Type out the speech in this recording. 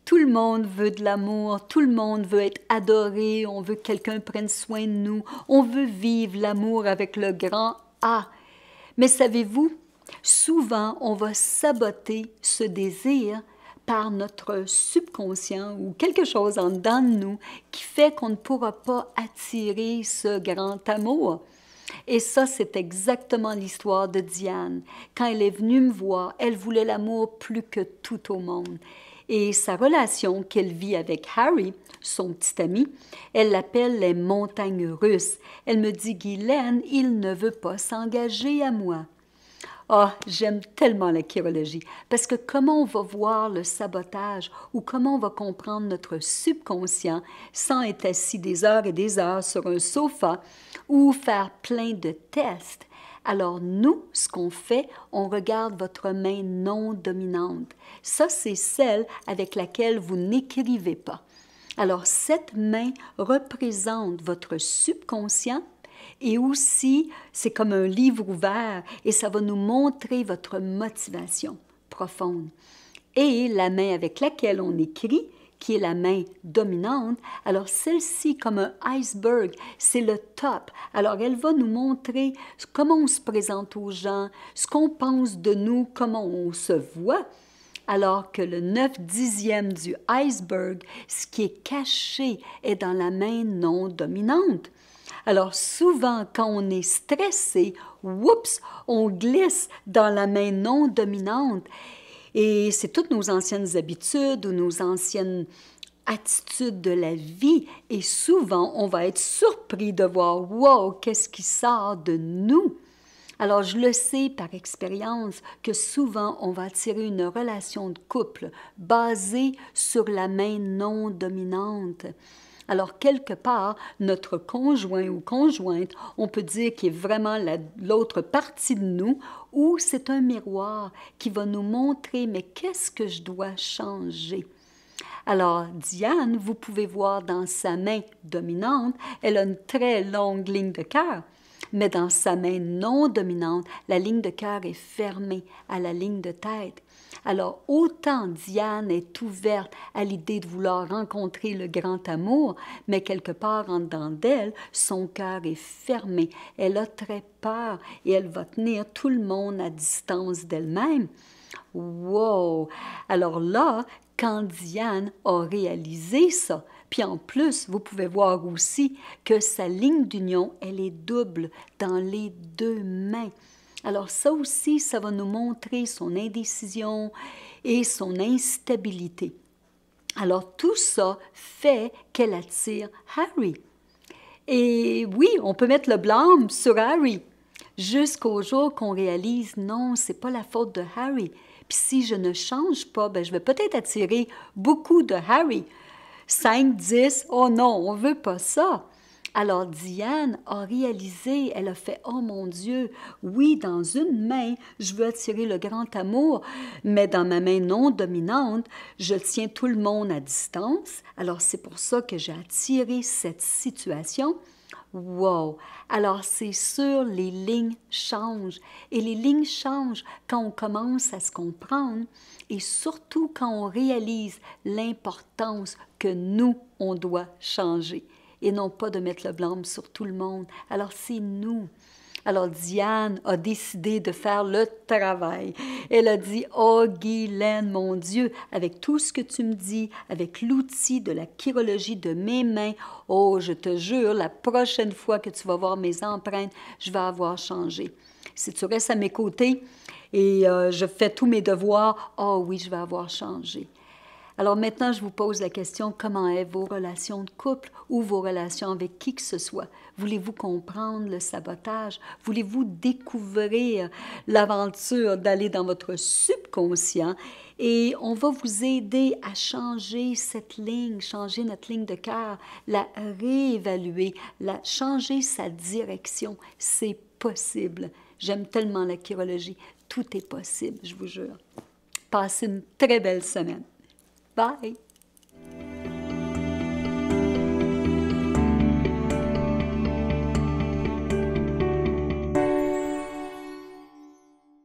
Tout le monde veut de l'amour, tout le monde veut être adoré, on veut que quelqu'un prenne soin de nous, on veut vivre l'amour avec le grand A. Mais savez-vous, souvent on va saboter ce désir par notre subconscient ou quelque chose en dedans de nous qui fait qu'on ne pourra pas attirer ce grand amour. Et ça, c'est exactement l'histoire de Diane. Quand elle est venue me voir, elle voulait l'amour plus que tout au monde. Et sa relation qu'elle vit avec Harry, son petit ami, elle l'appelle les montagnes russes. Elle me dit, Guylaine, il ne veut pas s'engager à moi. Ah, j'aime tellement la chirologie, parce que comment on va voir le sabotage ou comment on va comprendre notre subconscient sans être assis des heures et des heures sur un sofa ou faire plein de tests. Alors nous, ce qu'on fait, on regarde votre main non dominante. Ça, c'est celle avec laquelle vous n'écrivez pas. Alors cette main représente votre subconscient et aussi, c'est comme un livre ouvert et ça va nous montrer votre motivation profonde. Et la main avec laquelle on écrit, qui est la main dominante, alors celle-ci, comme un iceberg, c'est le top. Alors elle va nous montrer comment on se présente aux gens, ce qu'on pense de nous, comment on se voit. Alors que le 9/10 du iceberg, ce qui est caché, est dans la main non dominante. Alors souvent, quand on est stressé, oups, on glisse dans la main non dominante. Et c'est toutes nos anciennes habitudes ou nos anciennes attitudes de la vie. Et souvent, on va être surpris de voir, wow, qu'est-ce qui sort de nous? Alors, je le sais par expérience que souvent, on va attirer une relation de couple basée sur la main non dominante. Alors, quelque part, notre conjoint ou conjointe, on peut dire qu'il est vraiment l'autre partie de nous ou c'est un miroir qui va nous montrer, mais qu'est-ce que je dois changer? Alors, Diane, vous pouvez voir dans sa main dominante, elle a une très longue ligne de cœur. Mais dans sa main non dominante, la ligne de cœur est fermée à la ligne de tête. Alors, autant Diane est ouverte à l'idée de vouloir rencontrer le grand amour, mais quelque part en dedans d'elle, son cœur est fermé. Elle a très peur et elle va tenir tout le monde à distance d'elle-même. Wow! Alors là, quand Diane a réalisé ça, puis en plus, vous pouvez voir aussi que sa ligne d'union, elle est double dans les deux mains. Alors ça aussi, ça va nous montrer son indécision et son instabilité. Alors tout ça fait qu'elle attire Harry. Et oui, on peut mettre le blâme sur Harry, jusqu'au jour qu'on réalise, non, c'est pas la faute de Harry. Puis si je ne change pas, ben, je vais peut-être attirer beaucoup de Harry. 5, 10, oh non, on veut pas ça. Alors Diane a réalisé, elle a fait, oh mon Dieu, oui, dans une main, je veux attirer le grand amour, mais dans ma main non dominante, je tiens tout le monde à distance. Alors c'est pour ça que j'ai attiré cette situation. Wow! Alors c'est sûr, les lignes changent. Et les lignes changent quand on commence à se comprendre et surtout quand on réalise l'importance que nous, on doit changer et non pas de mettre le blâme sur tout le monde. Alors c'est nous. Alors Diane a décidé de faire le travail. Elle a dit, « Oh Guylaine, mon Dieu, avec tout ce que tu me dis, avec l'outil de la chirologie de mes mains, oh, je te jure, la prochaine fois que tu vas voir mes empreintes, je vais avoir changé. Si tu restes à mes côtés et je fais tous mes devoirs, oh oui, je vais avoir changé. » Alors maintenant, je vous pose la question, comment est vos relations de couple ou vos relations avec qui que ce soit? Voulez-vous comprendre le sabotage? Voulez-vous découvrir l'aventure d'aller dans votre subconscient? Et on va vous aider à changer cette ligne, changer notre ligne de cœur, la réévaluer, changer sa direction. C'est possible. J'aime tellement la chirologie. Tout est possible, je vous jure. Passez une très belle semaine. Bye!